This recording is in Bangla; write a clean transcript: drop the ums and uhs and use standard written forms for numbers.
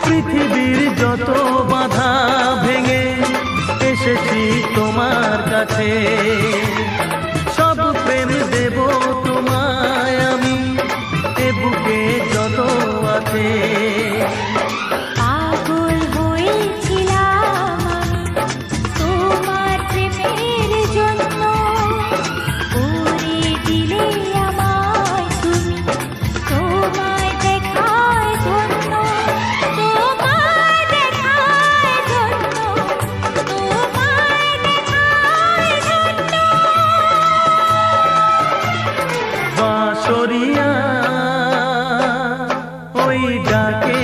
পৃথিবীর যত বাধা ভেঙে এসেছি তোমার কাছে, সব প্রেম দেব তোমায় আমি, এ বুকে যত আছে। পাগল হয়েছিলাম তোমার প্রেমের জন্য, করে দিলে আমায় তুমি, তোমায় দেখায় ধন্য, তোমায় দেখায় ধন্য, তোমায় দেখায় ধন্য। বাঁশরিয়া ওই ডাকে